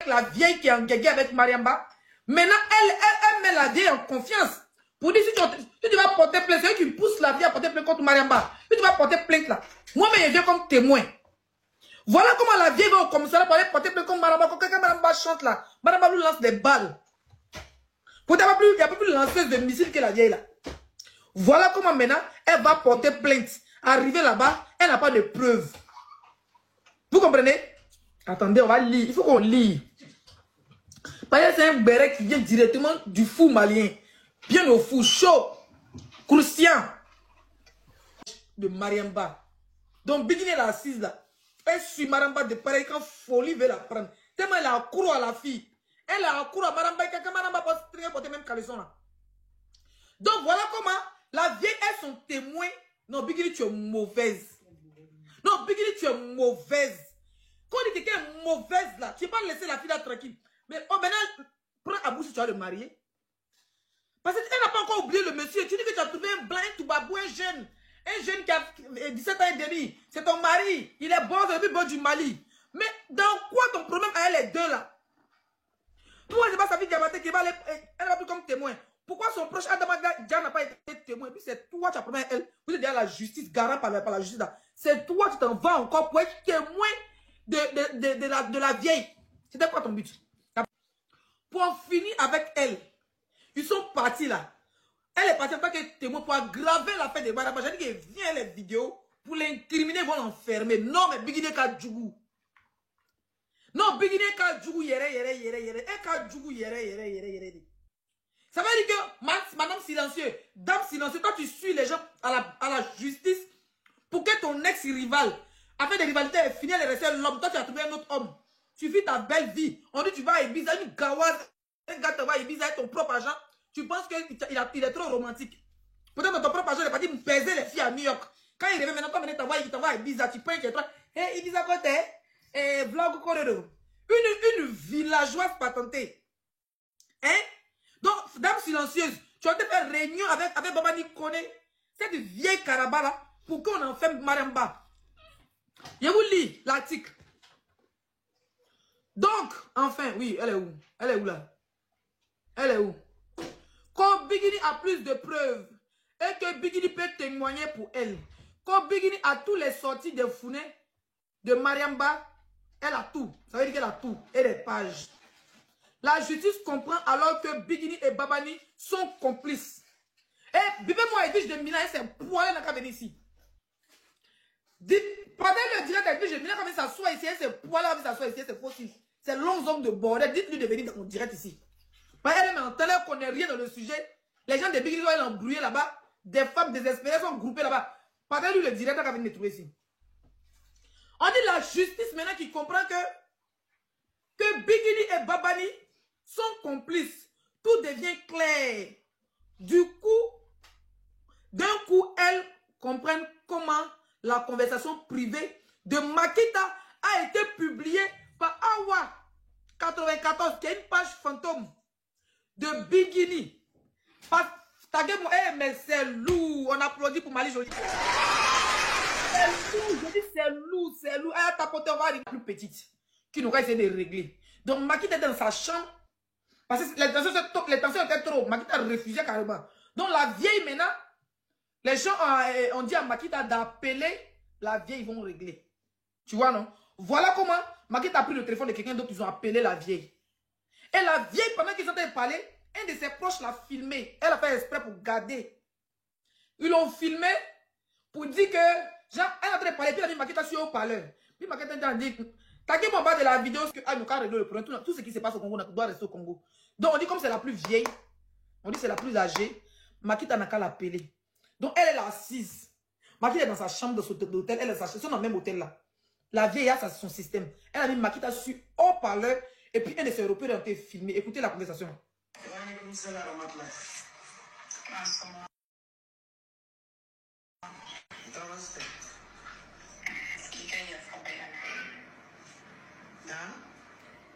la vieille qui est en guégué avec Mariamba. Maintenant, elle met la vieille en confiance. Pour dire, si tu vas porter plainte, c'est eux qui poussent la vieille à porter plainte contre Mariamba. Si tu vas porter plainte là, moi-même, je viens comme témoin. Voilà comment la vieille va au commissariat pour aller porter plainte contre Mariamba. Quand quelqu'un Mariamba chante là, Mariamba lui lance des balles. Pour il n'y a pas plus de lanceuse de missiles que la vieille là. Voilà comment maintenant, elle va porter plainte. Arriver là-bas, elle n'a pas de preuves. Vous comprenez? Attendez, on va lire. Il faut qu'on lit. Parce que c'est un béret qui vient directement du fou malien. Bien au fou, chaud, croustillant. De Mariamba. Donc, Bigini est assise là. Elle suit Mariamba de pareil quand folie veut la prendre. Tellement elle a couru à la fille. Elle a couru à Mariamba. Quelqu'un Mariamba peut porter même caleçon là. Donc, voilà comment la vieille est son témoin. Non, Bigini, tu es mauvaise. Non, Bigini, tu es mauvaise. Quand on dit que quelqu'un est mauvaise là, tu ne peux pas laisser la fille là tranquille. Mais oh, maintenant, prends Abou si tu vas le marier. Parce qu'elle n'a pas encore oublié le monsieur. Tu dis que tu as trouvé un blanc, un toubabou, un jeune qui a 17 ans et demi. C'est ton mari. Il est bon, c'est le plus beau du Mali. Mais dans quoi ton problème à elle les deux là? Pourquoi c'est pas sa fille Diamanté qui va aller, elle va plus comme témoin? Pourquoi son proche Adama Dia n'a pas été témoin? Et puis c'est toi qui as problème à elle. Vous êtes déjà la justice, garant par la justice là. C'est toi qui t'en vas encore pour être témoin de la vieille. C'était quoi ton but? Pour en finir avec elle, ils sont partis là. Elle est partie en tant que témoin pour aggraver l'affaire de Mariamba. J'ai dit qu'elle vient les vidéos pour l'incriminer, ils vont l'enfermer. Non, mais Bigine Kadjougou. Non, Bigine Kadjougou, yere. Et Kadjougou, yere. Ça veut dire que, madame silencieuse, dame silencieuse, quand tu suis les gens à la justice pour que ton ex-rival, afin des rivalités, finisse de rester l'homme, toi tu as trouvé un autre homme. Tu vis ta belle vie. On dit tu vas à Ibiza, une gawaze, un gars te va à Ibiza avec ton propre argent. Tu penses qu'il est trop romantique. Peut-être que ton propre argent, il est parti me peser les filles à New York. Quand il revient maintenant, comme il t'envoie à Ibiza, tu prends toi. Hey, Ibiza côté, vlog corridor. Une villageoise patentée. Hein? Donc, dame silencieuse, tu as été faire réunion avec Babani Kone, cette vieille caraba là, pour qu'on enferme Mariamba. Je vous lis l'article. Donc, enfin, oui, elle est où? Elle est où là? Elle est où? Quand Bigini a plus de preuves et que Bigini peut témoigner pour elle, quand Bigini a tous les sorties de Founé, de Mariamba, elle a tout. Ça veut dire qu'elle a tout. Et les pages. La justice comprend alors que Bigini et Babani sont complices. Et bibez-moi Edwige de Mina et ses poils n'a qu'à venir ici. Pendant le direct d'Edwige de Mina, quand il s'assoit ici, ses poils là, il s'assoit ici, c'est fossile. C'est longs hommes de bordel. Dites-lui de venir dans mon direct ici. Elle ne connaît rien dans le sujet. Les gens de Bigini sont embrouillés là-bas. Des femmes désespérées sont groupées là-bas. Pendant lui le direct qu'à venir trouver ici. On dit la justice maintenant qui comprend que Bigini et Babani sont complices. Tout devient clair. Du coup, d'un coup, elles comprennent comment la conversation privée de Makita a été publiée par Awa 94, qui est une page fantôme de Bigini. Mais c'est lourd. On applaudit pour Mali Jolie. C'est lourd. Je dis c'est lourd, c'est lourd. Elle a tapoté, on va aller plus petite. Qui nous va essayer de régler. Donc Makita est dans sa chambre. Parce que les tensions étaient trop. Makita a refusé carrément. Donc la vieille maintenant, les gens ont dit à Makita d'appeler la vieille, ils vont régler. Tu vois, non? Voilà comment Makita a pris le téléphone de quelqu'un d'autre, ils ont appelé la vieille. Et la vieille, pendant qu'ils sont en train de parler, un de ses proches l'a filmé. Elle a fait exprès pour garder. Ils l'ont filmé pour dire que, genre, elle est en train de parler, puis elle a dit Makita sur haut-parleur. Puis Makita a dit, t'as dit mon bas de la vidéo, que nous avons réglé le problème. Tout ce qui se passe au Congo doit rester au Congo. Donc on dit comme c'est la plus vieille, on dit c'est la plus âgée, Makita n'a qu'à l'appeler. Donc elle est assise. Makita est dans sa chambre d'hôtel, elle est dans le même hôtel là. La vieille a son système. Elle a mis Makita sur haut-parleur et puis un de ses Européens a été filmé. Écoutez la conversation.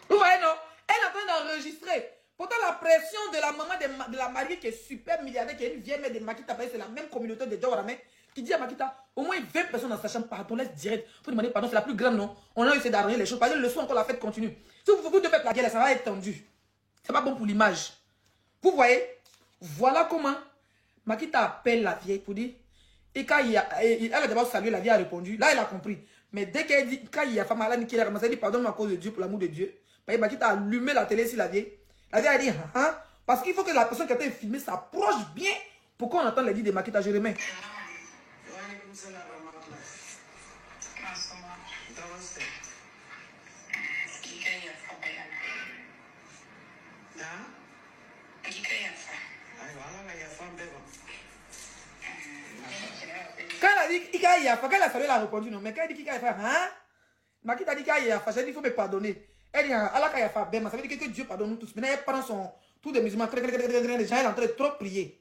Vous voyez, non? Elle est en train d'enregistrer. Pourtant, la pression de la maman de la mariée qui est super milliardaire, qui est une vieille mère de Makita, c'est la même communauté de Djawarame Il dit à Makita, au moins 20 personnes dans sa chambre, pardon, laisse direct. Il faut demander pardon, c'est la plus grande, non? On a essayé d'arranger les choses. Parce que le soir encore, la fête continue. Si vous devez faire la guerre, ça va être tendu. C'est pas bon pour l'image. Vous voyez? Voilà comment Makita appelle la vieille pour dire. Et quand elle a d'abord salué, la vieille a répondu. Là, elle a compris. Mais dès qu'elle dit, quand il y a femme malade qui a commencé à dire pardonne-moi à cause de Dieu, pour l'amour de Dieu. Makita a allumé la télé sur la vieille. La vieille a dit, hein? Parce qu'il faut que la personne qui a été filmée s'approche bien pour qu'on entende les dits de Makita. Je remets. Quand elle a dit Kika Yafa, quand elle a salué, elle a répondu non. Mais quand elle dit Kika Yafa, hein? Makita dit Kika Yafa, j'ai dit il faut me pardonner. Elle dit Allah Yafa, ben, ça veut dire que Dieu pardonne nous tous. Maintenant, elle prend son tout des musulmans, les gens, elle est en train de trop prier.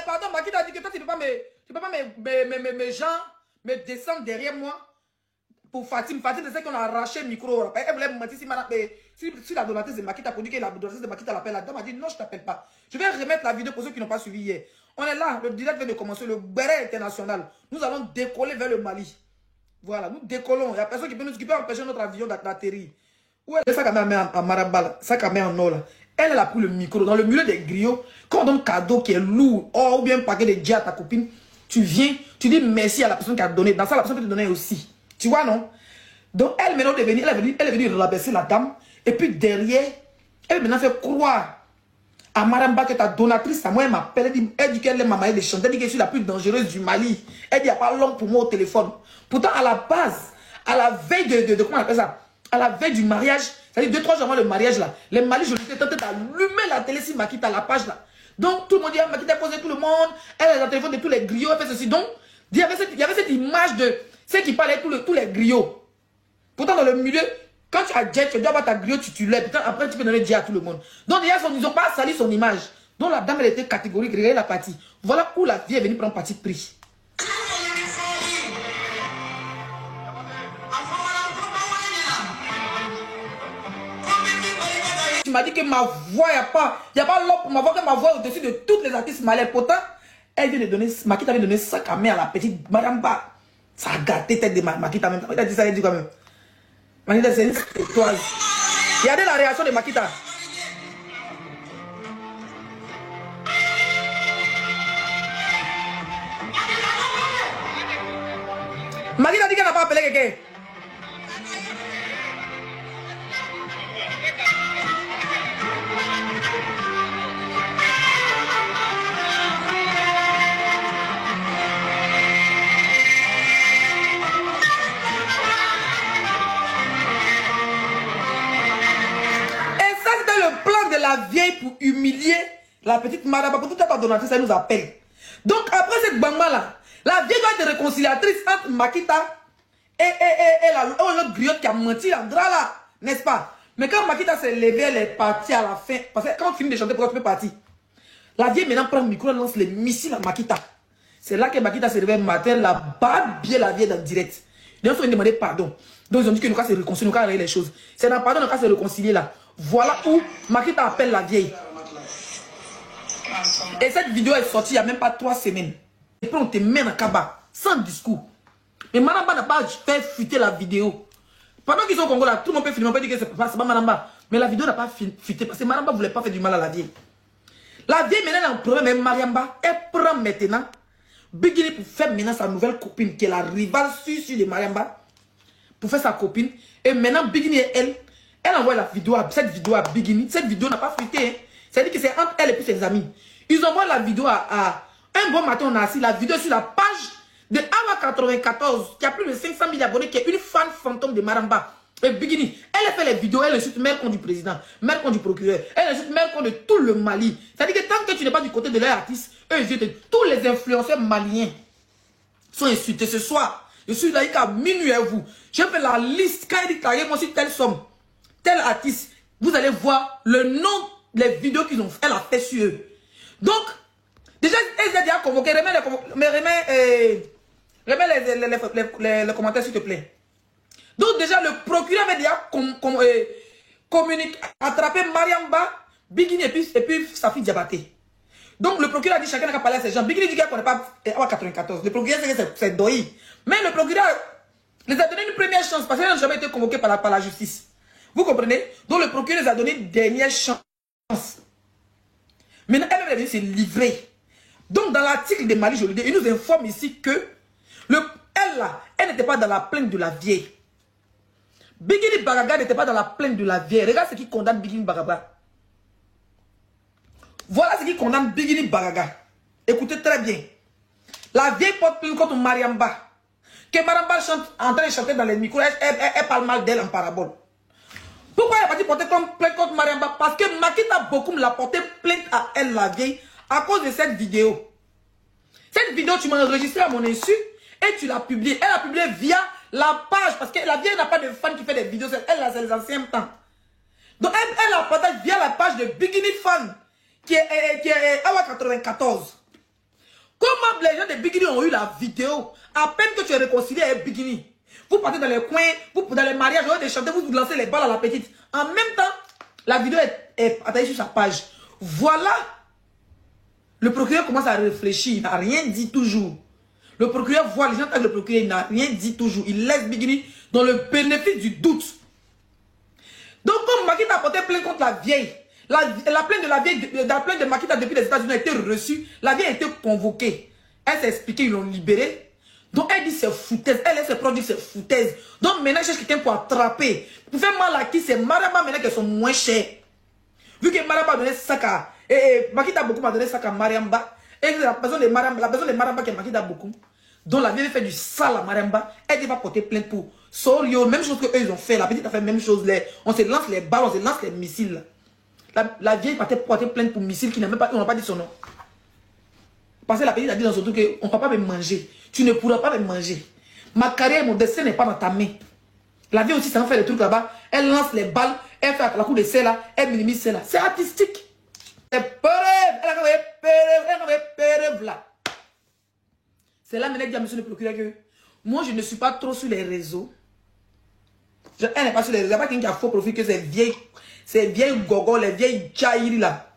Pardon, Makita a dit que toi, tu ne peux pas me descendre derrière moi pour Fatim. Fatim, c'est celle qu'on a arraché le micro. Elle voulait me mentir si la donatrice de Makita pour dire que la donatrice de Makita l'appelle. La dame a dit non, je ne t'appelle pas. Je vais remettre la vidéo pour ceux qui n'ont pas suivi hier. On est là, le direct vient de commencer, le béret international. Nous allons décoller vers le Mali. Voilà, nous décollons. Il n'y a personne qui peut empêcher notre avion d'atterrir. Où est le sac à main à Marabal, sac à main en or là? Elle a pris le micro dans le milieu des griots. Quand on donne un cadeau qui est lourd, or, ou bien un paquet de dia à ta copine, tu viens, tu dis merci à la personne qui a donné. Dans ça, la personne peut te donner aussi. Tu vois, non? Donc, elle maintenant est venue rabaisser la dame. Et puis derrière, elle maintenant fait croire à Maramba que ta donatrice, à moi, elle m'appelle. Elle dit qu'elle est ma manière de chanter. Elle dit que je suis la plus dangereuse du Mali. Elle dit qu'il n'y a pas l'homme pour moi au téléphone. Pourtant, à la base, à la veille de comment on appelle ça? À la veille du mariage, c'est-à-dire 2-3 jours avant le mariage là, les Mali, je l'étais tenté d'allumer la télé sur Makita, la page là. Donc tout le monde dit, Makita a posé tout le monde, elle est dans le téléphone de tous les griots, elle fait ceci. Donc, il y avait cette image de ceux qui parlaient tous les griots. Pourtant, dans le milieu, quand tu as jet, tu dois avoir ta griot, tu l'aides. Après, tu peux donner jet à tout le monde. Donc, ils n'ont pas sali son image. Donc, la dame, elle était catégorique, regardez la partie. Voilà où la vie est venue prendre parti pris. Tu m'as dit que ma voix, il n'y a pas l'homme pour ma voix, que ma voix est au-dessus de toutes les artistes malais. Pourtant, elle vient de donner, Makita vient de donner sac à main à la petite Madame Ba. Ça a gâté tête de Makita même. Elle a dit ça, elle dit quand même. Makita, c'est une étoile. Regardez la réaction de Makita. Makita dit qu'elle n'a pas appelé quelqu'un. La vieille pour humilier la petite madame, pour tout à donatrice, elle nous appelle. Donc après cette bamba là, la vieille doit être réconciliatrice entre Makita et l'autre griotte qui a menti là, n'est-ce pas? Mais quand Makita s'est levée, elle est partie à la fin. Parce que quand on finit de chanter, pourquoi tu peux partir? La vieille maintenant prend le micro, elle lance les missiles à Makita. C'est là que Makita s'est réveillée le matin, elle a babillé la vieille dans le direct. Les gens ont demandé pardon. Donc ils ont dit que nous, quand se réconcilier, nous, quand arrêter les choses. C'est dans pardon, nous, quand se réconcilier là. Voilà où Makita appelle la vieille. Et cette vidéo est sortie il n'y a même pas 3 semaines. Et puis on te met en cabas, sans discours. Mais Manamba n'a pas fait fuiter la vidéo. Pendant qu'ils sont au Congo là, tout le monde peut filmer, on peut dire que c'est pas Manamba. Mais la vidéo n'a pas fuité parce que Manamba ne voulait pas faire du mal à la vieille. La vieille maintenant est en problème, mais Mariamba, elle prend maintenant Bigini pour faire maintenant sa nouvelle copine, qui est la rivale sur de Mariamba, pour faire sa copine. Et maintenant Bigini et elle envoie cette vidéo à Bigini. Cette vidéo n'a pas fuité. Hein. C'est-à-dire que c'est entre elle et puis ses amis. Ils envoient la vidéo à un bon matin, on a assis la vidéo sur la page de Awa94, qui a plus de 500 000 abonnés, qui est une fan fantôme de Maramba. Et Bigini, elle fait les vidéos, elle insulte même contre du président, même contre du procureur, elle insulte même contre tout le Mali. C'est-à-dire que tant que tu n'es pas du côté de leur artiste, eux, tous les influenceurs maliens sont insultés. Ce soir, je suis là à minuit à vous. Je fais la liste, quand elle dit carrément sur telle somme, tel artiste, vous allez voir le nom des vidéos qu'ils ont fait, elle a fait sur eux. Donc, déjà, elle a déjà convoqué, Remets les commentaires, s'il te plaît. Donc, déjà, le procureur avait déjà attrapé Mariamba, Bigini et puis sa fille Diabaté. Donc, le procureur a dit chacun n'a qu'à parler à ses gens. Bigini dit qu'il ne connaît pas 94. Le procureur sait que c'est Doi. Mais le procureur les a donné une première chance parce qu'ils n'ont jamais été convoqués par la justice. Vous comprenez? Donc, le procureur les a donné une dernière chance. Maintenant, elle est venue se livrer. Donc, dans l'article de Mali Jolide, il nous informe ici que elle n'était pas dans la plainte de la vieille. Bigini Bagaga n'était pas dans la plainte de la vieille. Regarde ce qui condamne Bigini Bagaga. Voilà ce qui condamne Bigini Bagaga. Écoutez très bien. La vieille porte plainte contre Mariamba. Que Mariamba chante en train de chanter dans les micros, elle parle mal d'elle en parabole. Pourquoi elle a pas porté plainte contre Mariamba? Parce que Makita Bokoum l'a porté plainte à elle, la vieille, à cause de cette vidéo. Cette vidéo, tu m'as enregistré à mon insu et tu l'as publiée. Elle a publié via la page, parce que la vieille n'a pas de fan qui fait des vidéos, elle a les anciens temps. Donc elle la partage via la page de Bigini Fan, qui est Awa 94. Comment les gens de Bigini ont eu la vidéo? À peine que tu es réconcilié avec Bigini. Vous partez dans les coins, vous dans les mariages, vous chanter, vous lancez les balles à la petite. En même temps, la vidéo est attachée sur sa page. Voilà. Le procureur commence à réfléchir, il n'a rien dit toujours. Le procureur voit les gens avec le procureur, il n'a rien dit toujours. Il laisse Bigini dans le bénéfice du doute. Donc, comme Makita a porté plainte contre la vieille, la plainte de la vieille, la plainte de Makita depuis les États-Unis a été reçue, la vieille a été convoquée. Elle s'est expliquée, ils l'ont libérée. Donc, elle dit c'est foutaise. Elle se produit c'est foutaise. Donc, maintenant, elle cherche quelqu'un pour attraper. Pour faire mal à qui? C'est Mariamba maintenant qu'elles sont moins chères. Vu que Mariamba a donné ça à... Makita beaucoup m'a donné ça à Mariamba. Et la personne de Mariamba qui est Makita beaucoup. Donc, la vieille fait du sale à Mariamba. Elle va porter plainte pour Sorio. Même chose que eux, ils ont fait. La petite a fait la même chose. On se lance les balles, on se lance les missiles. La vieille partait porter plainte pour missiles qui n'ont pas dit son nom. Parce que la petite a dit dans son truc qu'on ne va pas me manger. Tu ne pourras pas me manger. Ma carrière, mon destin n'est pas dans ta main. La vie aussi, ça en fait des trucs là-bas. Elle lance les balles, elle fait la coup de celle là, elle minimise celle là. C'est artistique. C'est là. C'est là, maintenant, dit à monsieur le procureur que moi, je ne suis pas trop sur les réseaux. Elle n'est pas sur les réseaux. Il n'y a pas quelqu'un qui a faux profil que ces vieilles gogo, les vieilles jaïri là.